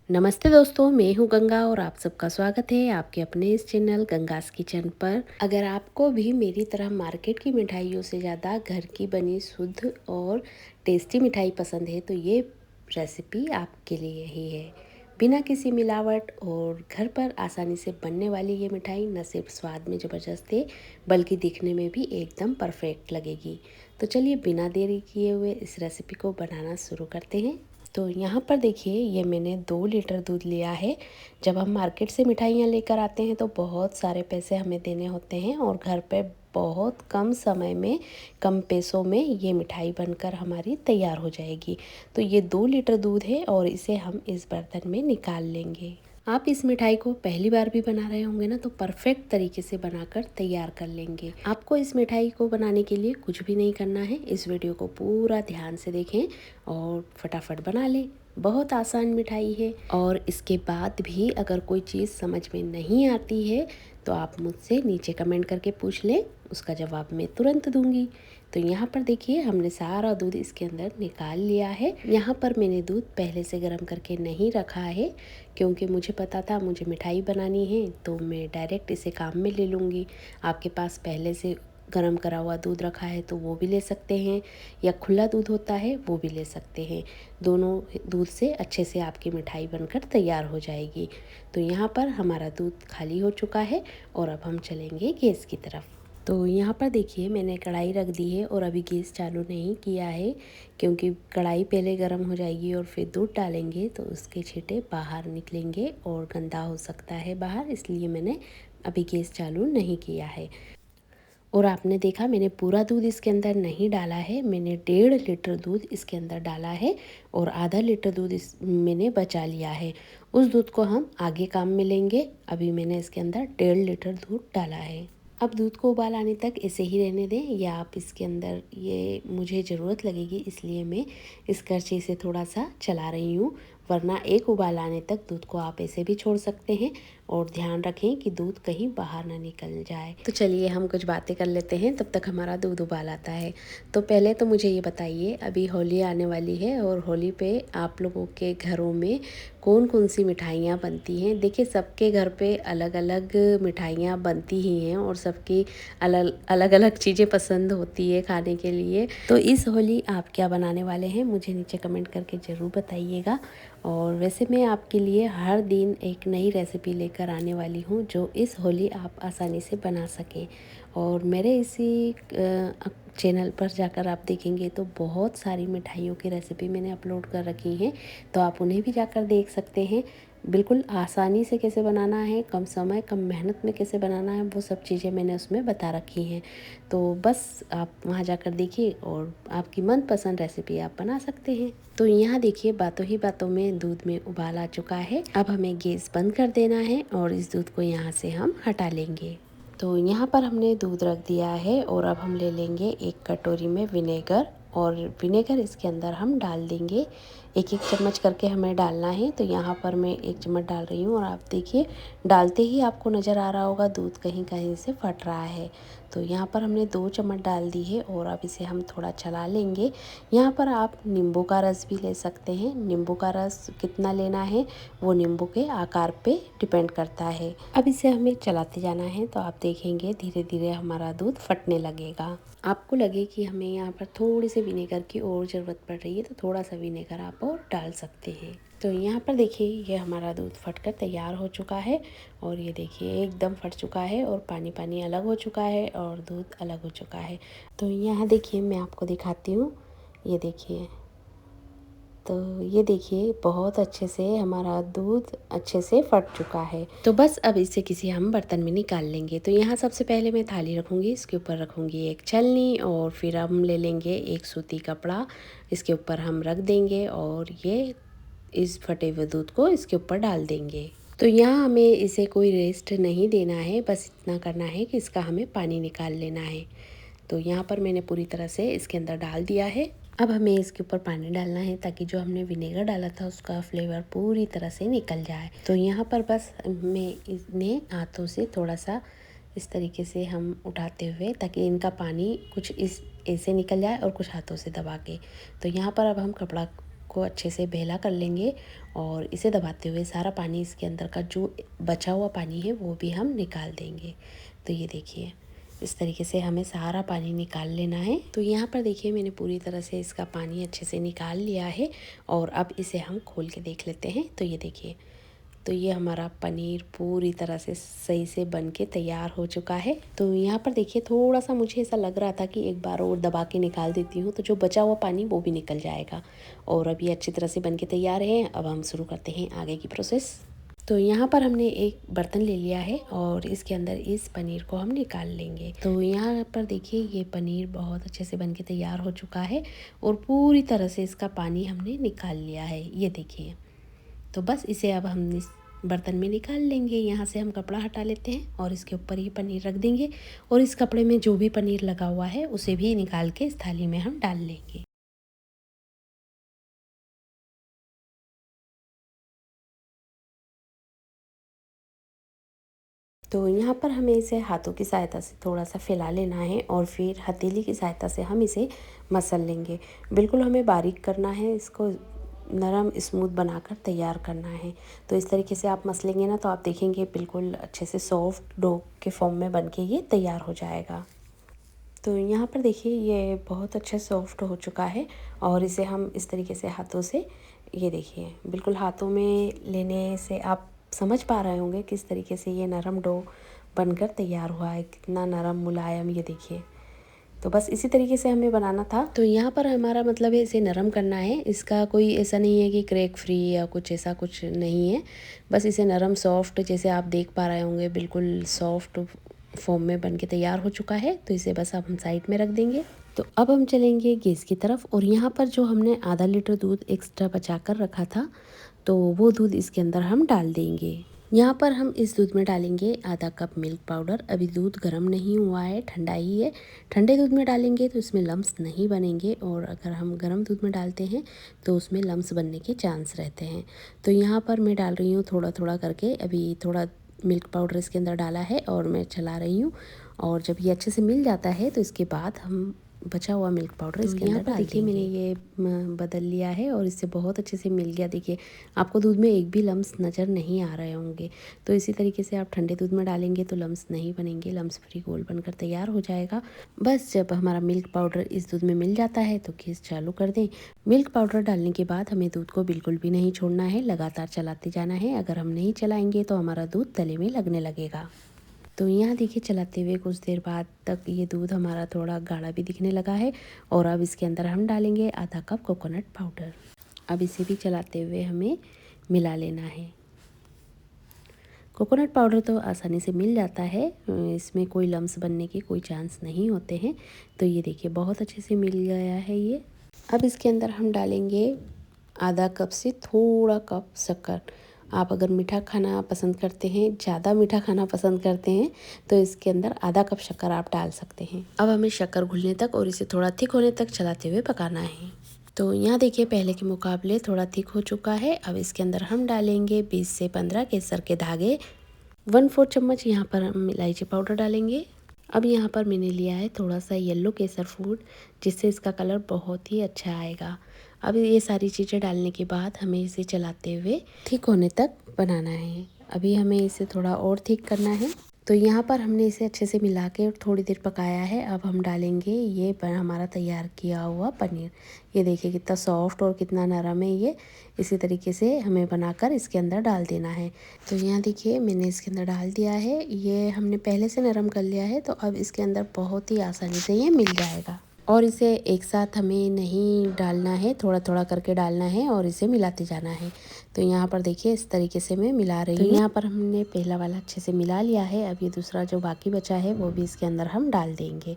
नमस्ते दोस्तों, मैं हूँ गंगा और आप सबका स्वागत है आपके अपने इस चैनल गंगास किचन पर। अगर आपको भी मेरी तरह मार्केट की मिठाइयों से ज़्यादा घर की बनी शुद्ध और टेस्टी मिठाई पसंद है तो ये रेसिपी आपके लिए ही है। बिना किसी मिलावट और घर पर आसानी से बनने वाली ये मिठाई न सिर्फ स्वाद में ज़बरदस्त है बल्कि दिखने में भी एकदम परफेक्ट लगेगी। तो चलिए बिना देरी किए हुए इस रेसिपी को बनाना शुरू करते हैं। तो यहाँ पर देखिए ये मैंने 2 लीटर दूध लिया है। जब हम मार्केट से मिठाइयाँ लेकर आते हैं तो बहुत सारे पैसे हमें देने होते हैं और घर पे बहुत कम समय में कम पैसों में ये मिठाई बनकर हमारी तैयार हो जाएगी। तो ये 2 लीटर दूध है और इसे हम इस बर्तन में निकाल लेंगे। आप इस मिठाई को पहली बार भी बना रहे होंगे ना तो परफेक्ट तरीके से बनाकर तैयार कर लेंगे। आपको इस मिठाई को बनाने के लिए कुछ भी नहीं करना है। इस वीडियो को पूरा ध्यान से देखें और फटाफट बना लें। बहुत आसान मिठाई है और इसके बाद भी अगर कोई चीज़ समझ में नहीं आती है तो आप मुझसे नीचे कमेंट करके पूछ लें, उसका जवाब मैं तुरंत दूंगी। तो यहाँ पर देखिए हमने सारा दूध इसके अंदर निकाल लिया है। यहाँ पर मैंने दूध पहले से गर्म करके नहीं रखा है क्योंकि मुझे पता था मुझे मिठाई बनानी है तो मैं डायरेक्ट इसे काम में ले लूँगी। आपके पास पहले से गरम करा हुआ दूध रखा है तो वो भी ले सकते हैं या खुला दूध होता है वो भी ले सकते हैं। दोनों दूध से अच्छे से आपकी मिठाई बनकर तैयार हो जाएगी। तो यहाँ पर हमारा दूध खाली हो चुका है और अब हम चलेंगे गैस की तरफ। तो यहाँ पर देखिए मैंने कढ़ाई रख दी है और अभी गैस चालू नहीं किया है क्योंकि कढ़ाई पहले गर्म हो जाएगी और फिर दूध डालेंगे तो उसके छींटे बाहर निकलेंगे और गंदा हो सकता है बाहर, इसलिए मैंने अभी गैस चालू नहीं किया है। और आपने देखा मैंने पूरा दूध इसके अंदर नहीं डाला है, मैंने 1.5 लीटर दूध इसके अंदर डाला है और आधा लीटर दूध इस मैंने बचा लिया है। उस दूध को हम आगे काम में लेंगे। अभी मैंने इसके अंदर 1.5 लीटर दूध डाला है। अब दूध को उबाल आने तक ऐसे ही रहने दें या आप इसके अंदर ये मुझे ज़रूरत लगेगी इसलिए मैं इस करछी से थोड़ा सा चला रही हूँ, वरना एक उबाल आने तक दूध को आप ऐसे भी छोड़ सकते हैं और ध्यान रखें कि दूध कहीं बाहर ना निकल जाए। तो चलिए हम कुछ बातें कर लेते हैं तब तक हमारा दूध उबाल आता है। तो पहले तो मुझे ये बताइए अभी होली आने वाली है और होली पे आप लोगों के घरों में कौन कौन सी मिठाइयाँ बनती हैं। देखिए सबके घर पे अलग अलग मिठाइयाँ बनती ही हैं और सबकी अलग अलग चीज़ें पसंद होती है खाने के लिए। तो इस होली आप क्या बनाने वाले हैं मुझे नीचे कमेंट करके ज़रूर बताइएगा। और वैसे मैं आपके लिए हर दिन एक नई रेसिपी लेकर आने वाली हूँ जो इस होली आप आसानी से बना सकें। और मेरे इसी चैनल पर जाकर आप देखेंगे तो बहुत सारी मिठाइयों की रेसिपी मैंने अपलोड कर रखी हैं, तो आप उन्हें भी जाकर देख सकते हैं। बिल्कुल आसानी से कैसे बनाना है, कम समय कम मेहनत में कैसे बनाना है, वो सब चीज़ें मैंने उसमें बता रखी हैं। तो बस आप वहाँ जाकर देखिए और आपकी मनपसंद रेसिपी आप बना सकते हैं। तो यहाँ देखिए बातों ही बातों में दूध में उबाल आ चुका है। अब हमें गैस बंद कर देना है और इस दूध को यहाँ से हम हटा लेंगे। तो यहाँ पर हमने दूध रख दिया है और अब हम ले लेंगे एक कटोरी में विनेगर और विनेगर इसके अंदर हम डाल देंगे। एक एक चम्मच करके हमें डालना है। तो यहाँ पर मैं 1 चम्मच डाल रही हूँ और आप देखिए डालते ही आपको नज़र आ रहा होगा दूध कहीं कहीं से फट रहा है। तो यहाँ पर हमने 2 चम्मच डाल दी है और अब इसे हम थोड़ा चला लेंगे। यहाँ पर आप नींबू का रस भी ले सकते हैं। नींबू का रस कितना लेना है वो नींबू के आकार पे डिपेंड करता है। अब इसे हमें चलाते जाना है तो आप देखेंगे धीरे धीरे हमारा दूध फटने लगेगा। आपको लगे कि हमें यहाँ पर थोड़ी सी विनेगर की और ज़रूरत पड़ रही है तो थोड़ा सा विनेगर आप और डाल सकते हैं। तो यहाँ पर देखिए ये हमारा दूध फटकर तैयार हो चुका है और ये देखिए एकदम फट चुका है और पानी पानी अलग हो चुका है और दूध अलग हो चुका है। तो यहाँ देखिए मैं आपको दिखाती हूँ, ये देखिए। तो ये देखिए बहुत अच्छे से हमारा दूध अच्छे से फट चुका है। तो बस अब इसे किसी हम बर्तन में निकाल लेंगे। तो यहाँ सबसे पहले मैं थाली रखूँगी, इसके ऊपर रखूँगी एक छलनी और फिर हम ले लेंगे एक सूती कपड़ा, इसके ऊपर हम रख देंगे और ये इस फटे हुए दूध को इसके ऊपर डाल देंगे। तो यहाँ हमें इसे कोई रेस्ट नहीं देना है, बस इतना करना है कि इसका हमें पानी निकाल लेना है। तो यहाँ पर मैंने पूरी तरह से इसके अंदर डाल दिया है। अब हमें इसके ऊपर पानी डालना है ताकि जो हमने विनेगर डाला था उसका फ्लेवर पूरी तरह से निकल जाए। तो यहाँ पर बस मैं इन्हें हाथों से थोड़ा सा इस तरीके से हम उठाते हुए ताकि इनका पानी कुछ इस ऐसे निकल जाए और कुछ हाथों से दबा के। तो यहाँ पर अब हम कपड़ा को अच्छे से बेला कर लेंगे और इसे दबाते हुए सारा पानी इसके अंदर का जो बचा हुआ पानी है वो भी हम निकाल देंगे। तो ये देखिए इस तरीके से हमें सारा पानी निकाल लेना है। तो यहाँ पर देखिए मैंने पूरी तरह से इसका पानी अच्छे से निकाल लिया है और अब इसे हम खोल के देख लेते हैं। तो ये देखिए, तो ये हमारा पनीर पूरी तरह से सही से बन के तैयार हो चुका है। तो यहाँ पर देखिए थोड़ा सा मुझे ऐसा लग रहा था कि एक बार और दबा के निकाल देती हूँ तो जो बचा हुआ पानी वो भी निकल जाएगा। और अब ये अच्छी तरह से बन के तैयार है। अब हम शुरू करते हैं आगे की प्रोसेस। तो यहाँ पर हमने एक बर्तन ले लिया है और इसके अंदर इस पनीर को हम निकाल लेंगे। तो यहाँ पर देखिए ये पनीर बहुत अच्छे से बन के तैयार हो चुका है और पूरी तरह से इसका पानी हमने निकाल लिया है, ये देखिए। तो बस इसे अब हम इस बर्तन में निकाल लेंगे। यहाँ से हम कपड़ा हटा लेते हैं और इसके ऊपर ये पनीर रख देंगे और इस कपड़े में जो भी पनीर लगा हुआ है उसे भी निकाल के इस थाली में हम डाल लेंगे। तो यहाँ पर हमें इसे हाथों की सहायता से थोड़ा सा फैला लेना है और फिर हथेली की सहायता से हम इसे मसल लेंगे। बिल्कुल हमें बारीक करना है, इसको नरम स्मूथ बनाकर तैयार करना है। तो इस तरीके से आप मसलेंगे ना तो आप देखेंगे बिल्कुल अच्छे से सॉफ्ट डो के फॉर्म में बन के ये तैयार हो जाएगा। तो यहाँ पर देखिए ये बहुत अच्छा सॉफ्ट हो चुका है और इसे हम इस तरीके से हाथों से, ये देखिए बिल्कुल हाथों में लेने से आप समझ पा रहे होंगे किस तरीके से ये नरम डो बनकर तैयार हुआ है, कितना नरम मुलायम, ये देखिए। तो बस इसी तरीके से हमें बनाना था। तो यहाँ पर हमारा मतलब है इसे नरम करना है, इसका कोई ऐसा नहीं है कि क्रैक फ्री या कुछ ऐसा कुछ नहीं है। बस इसे नरम सॉफ्ट जैसे आप देख पा रहे होंगे बिल्कुल सॉफ्ट फॉर्म में बन के तैयार हो चुका है। तो इसे बस अब हम साइड में रख देंगे। तो अब हम चलेंगे गैस की तरफ और यहाँ पर जो हमने आधा लीटर दूध एक्स्ट्रा बचा कर रखा था तो वो दूध इसके अंदर हम डाल देंगे। यहाँ पर हम इस दूध में डालेंगे आधा कप मिल्क पाउडर। अभी दूध गर्म नहीं हुआ है, ठंडा ही है। ठंडे दूध में डालेंगे तो इसमें लम्स नहीं बनेंगे और अगर हम गर्म दूध में डालते हैं तो उसमें लम्स बनने के चांस रहते हैं। तो यहाँ पर मैं डाल रही हूँ थोड़ा थोड़ा करके। अभी थोड़ा मिल्क पाउडर इसके अंदर डाला है और मैं चला रही हूँ और जब ये अच्छे से मिल जाता है तो इसके बाद हम बचा हुआ मिल्क पाउडर इसके अंदर डाल देखिए मैंने ये बदल लिया है और इससे बहुत अच्छे से मिल गया। देखिए आपको दूध में एक भी लम्स नज़र नहीं आ रहे होंगे। तो इसी तरीके से आप ठंडे दूध में डालेंगे तो लम्स नहीं बनेंगे, लम्स फ्री घोल बनकर तैयार हो जाएगा। बस जब हमारा मिल्क पाउडर इस दूध में मिल जाता है तो गैस चालू कर दें। मिल्क पाउडर डालने के बाद हमें दूध को बिल्कुल भी नहीं छोड़ना है, लगातार चलाते जाना है। अगर हम नहीं चलाएंगे तो हमारा दूध तले में लगने लगेगा। तो यहाँ देखिए चलाते हुए कुछ देर बाद तक ये दूध हमारा थोड़ा गाढ़ा भी दिखने लगा है और अब इसके अंदर हम डालेंगे आधा कप कोकोनट पाउडर। अब इसे भी चलाते हुए हमें मिला लेना है। कोकोनट पाउडर तो आसानी से मिल जाता है, इसमें कोई लम्स बनने के कोई चांस नहीं होते हैं। तो ये देखिए बहुत अच्छे से मिल गया है ये। अब इसके अंदर हम डालेंगे आधा कप से थोड़ा कप शक्कर। आप अगर मीठा खाना पसंद करते हैं, ज़्यादा मीठा खाना पसंद करते हैं तो इसके अंदर आधा कप शक्कर आप डाल सकते हैं। अब हमें शक्कर घुलने तक और इसे थोड़ा थिक होने तक चलाते हुए पकाना है। तो यहाँ देखिए पहले के मुकाबले थोड़ा थिक हो चुका है। अब इसके अंदर हम डालेंगे 20 से 15 केसर के धागे। 1/4 चम्मच यहाँ पर हम इलायची पाउडर डालेंगे। अब यहाँ पर मैंने लिया है थोड़ा सा येलो केसर फूड, जिससे इसका कलर बहुत ही अच्छा आएगा। अब ये सारी चीज़ें डालने के बाद हमें इसे चलाते हुए थिक होने तक बनाना है। अभी हमें इसे थोड़ा और थिक करना है। तो यहाँ पर हमने इसे अच्छे से मिला के थोड़ी देर पकाया है। अब हम डालेंगे ये हमारा तैयार किया हुआ पनीर। ये देखिए कितना सॉफ्ट और कितना नरम है ये। इसी तरीके से हमें बनाकर इसके अंदर डाल देना है। तो यहाँ देखिए मैंने इसके अंदर डाल दिया है। ये हमने पहले से नरम कर लिया है तो अब इसके अंदर बहुत ही आसानी से ये मिल जाएगा। और इसे एक साथ हमें नहीं डालना है, थोड़ा थोड़ा करके डालना है और इसे मिलाते जाना है। तो यहाँ पर देखिए इस तरीके से मैं मिला रही हूँ। तो यहाँ पर हमने पहला वाला अच्छे से मिला लिया है। अब ये दूसरा जो बाकी बचा है वो भी इसके अंदर हम डाल देंगे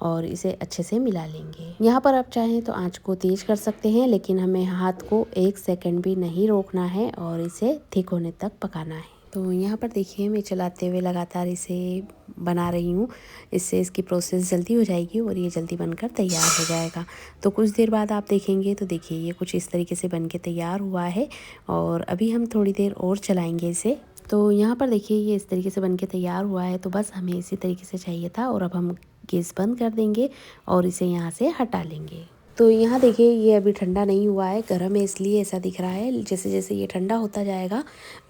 और इसे अच्छे से मिला लेंगे। यहाँ पर आप चाहें तो आंच को तेज कर सकते हैं, लेकिन हमें हाथ को 1 सेकंड भी नहीं रोकना है और इसे थिक होने तक पकाना है। तो यहाँ पर देखिए मैं चलाते हुए लगातार इसे बना रही हूँ। इससे इसकी प्रोसेस जल्दी हो जाएगी और ये जल्दी बनकर तैयार हो जाएगा। तो कुछ देर बाद आप देखेंगे तो देखिए ये कुछ इस तरीके से बन के तैयार हुआ है और अभी हम थोड़ी देर और चलाएंगे इसे। तो यहाँ पर देखिए ये इस तरीके से बन के तैयार हुआ है। तो बस हमें इसी तरीके से चाहिए था और अब हम गैस बंद कर देंगे और इसे यहाँ से हटा लेंगे। तो यहाँ देखिए ये अभी ठंडा नहीं हुआ है, गर्म है इसलिए ऐसा दिख रहा है। जैसे जैसे ये ठंडा होता जाएगा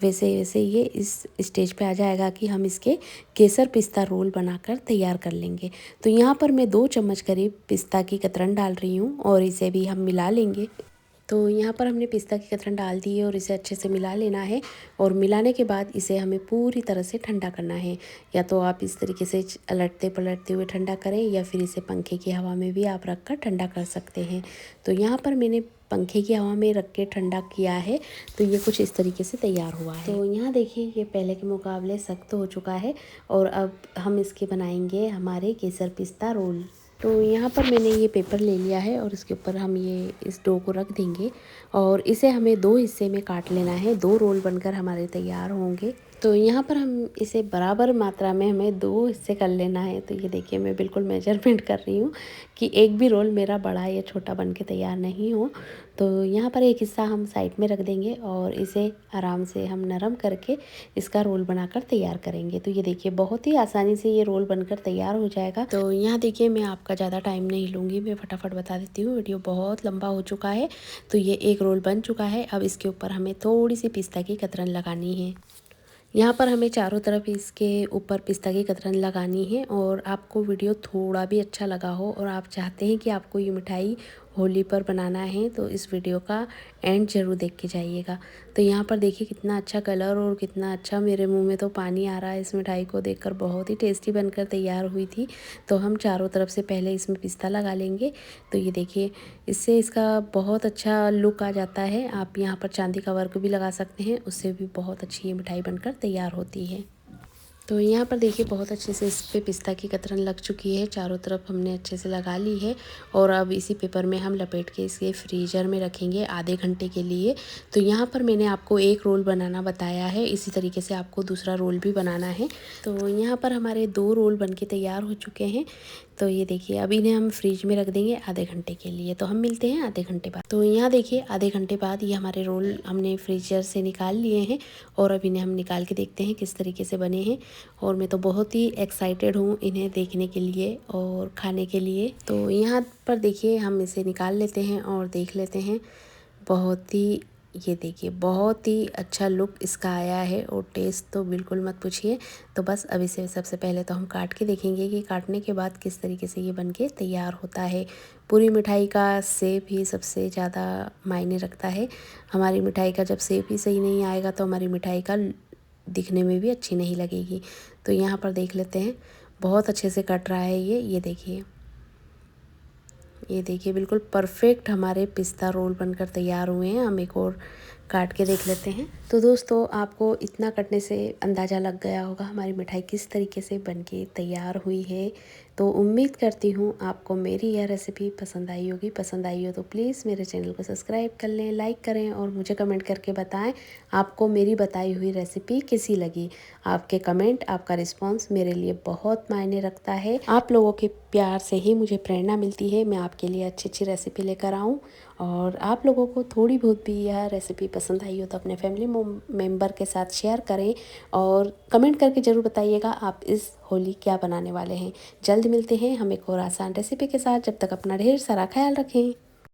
वैसे वैसे ये इस स्टेज पे आ जाएगा कि हम इसके केसर पिस्ता रोल बनाकर तैयार कर लेंगे। तो यहाँ पर मैं 2 चम्मच करीब पिस्ता की कतरन डाल रही हूँ और इसे भी हम मिला लेंगे। तो यहाँ पर हमने पिस्ता की कतरन डाल दी है और इसे अच्छे से मिला लेना है। और मिलाने के बाद इसे हमें पूरी तरह से ठंडा करना है। या तो आप इस तरीके से अलटते पलटते हुए ठंडा करें या फिर इसे पंखे की हवा में भी आप रख कर ठंडा कर सकते हैं। तो यहाँ पर मैंने पंखे की हवा में रख के ठंडा किया है, तो ये कुछ इस तरीके से तैयार हुआ है। तो यहाँ देखिए ये पहले के मुकाबले सख्त हो चुका है और अब हम इसके बनाएंगे हमारे केसर पिस्ता रोल। तो यहाँ पर मैंने ये पेपर ले लिया है और इसके ऊपर हम ये इस डो को रख देंगे और इसे हमें 2 हिस्से में काट लेना है। 2 रोल बनकर हमारे तैयार होंगे। तो यहाँ पर हम इसे बराबर मात्रा में हमें 2 हिस्से कर लेना है। तो ये देखिए मैं बिल्कुल मेजरमेंट कर रही हूँ कि एक भी रोल मेरा बड़ा या छोटा बन के तैयार नहीं हो। तो यहाँ पर एक हिस्सा हम साइड में रख देंगे और इसे आराम से हम नरम करके इसका रोल बनाकर तैयार करेंगे। तो ये देखिए बहुत ही आसानी से ये रोल बनकर तैयार हो जाएगा। तो यहाँ देखिए मैं आपका ज़्यादा टाइम नहीं लूँगी, मैं फटाफट बता देती हूँ, वीडियो बहुत लंबा हो चुका है। तो ये एक रोल बन चुका है। अब इसके ऊपर हमें थोड़ी सी पिस्ता की कतरन लगानी है। यहाँ पर हमें चारों तरफ इसके ऊपर पिस्ता की कतरन लगानी है। और आपको वीडियो थोड़ा भी अच्छा लगा हो और आप चाहते हैं कि आपको ये मिठाई होली पर बनाना है तो इस वीडियो का एंड ज़रूर देख के जाइएगा। तो यहाँ पर देखिए कितना अच्छा कलर और कितना अच्छा, मेरे मुंह में तो पानी आ रहा है इस मिठाई को देखकर। बहुत ही टेस्टी बनकर तैयार हुई थी। तो हम चारों तरफ से पहले इसमें पिस्ता लगा लेंगे। तो ये देखिए इससे इसका बहुत अच्छा लुक आ जाता है। आप यहाँ पर चांदी का वर्क भी लगा सकते हैं, उससे भी बहुत अच्छी ये मिठाई बनकर तैयार होती है। तो यहाँ पर देखिए बहुत अच्छे से इस पे पिस्ता की कतरन लग चुकी है, चारों तरफ हमने अच्छे से लगा ली है। और अब इसी पेपर में हम लपेट के इसे फ्रीज़र में रखेंगे आधे घंटे के लिए। तो यहाँ पर मैंने आपको एक रोल बनाना बताया है, इसी तरीके से आपको दूसरा रोल भी बनाना है। तो यहाँ पर हमारे 2 रोल बन के तैयार हो चुके हैं। तो ये देखिए अब इन्हें हम फ्रिज में रख देंगे आधे घंटे के लिए। तो हम मिलते हैं आधे घंटे बाद। तो यहाँ देखिए आधे घंटे बाद ये हमारे रोल हमने फ्रीजर से निकाल लिए हैं और अब इन्हें हम निकाल के देखते हैं किस तरीके से बने हैं। और मैं तो बहुत ही एक्साइटेड हूँ इन्हें देखने के लिए और खाने के लिए। तो यहाँ पर देखिए हम इसे निकाल लेते हैं और देख लेते हैं। बहुत ही, ये देखिए बहुत ही अच्छा लुक इसका आया है और टेस्ट तो बिल्कुल मत पूछिए। तो बस अब इसे सबसे पहले तो हम काट के देखेंगे कि काटने के बाद किस तरीके से ये बनके तैयार होता है। पूरी मिठाई का शेप ही सबसे ज़्यादा मायने रखता है। हमारी मिठाई का जब शेप ही सही नहीं आएगा तो हमारी मिठाई का दिखने में भी अच्छी नहीं लगेगी। तो यहाँ पर देख लेते हैं, बहुत अच्छे से कट रहा है ये देखिए। ये देखिए बिल्कुल परफेक्ट हमारे पिस्ता रोल बनकर तैयार हुए हैं। हम एक और काट के देख लेते हैं। तो दोस्तों आपको इतना कटने से अंदाज़ा लग गया होगा हमारी मिठाई किस तरीके से बनके तैयार हुई है। तो उम्मीद करती हूँ आपको मेरी यह रेसिपी पसंद आई होगी। पसंद आई हो तो प्लीज़ मेरे चैनल को सब्सक्राइब कर लें, लाइक करें और मुझे कमेंट करके बताएं आपको मेरी बताई हुई रेसिपी कैसी लगी। आपके कमेंट, आपका रिस्पॉन्स मेरे लिए बहुत मायने रखता है। आप लोगों के प्यार से ही मुझे प्रेरणा मिलती है मैं आपके लिए अच्छी अच्छी रेसिपी लेकर आऊँ। और आप लोगों को थोड़ी बहुत भी यह रेसिपी पसंद आई हो तो अपने फैमिली मेम्बर के साथ शेयर करें और कमेंट करके ज़रूर बताइएगा आप इस होली क्या बनाने वाले हैं। जल्द मिलते हैं हम एक और आसान रेसिपी के साथ। जब तक अपना ढेर सारा ख्याल रखें।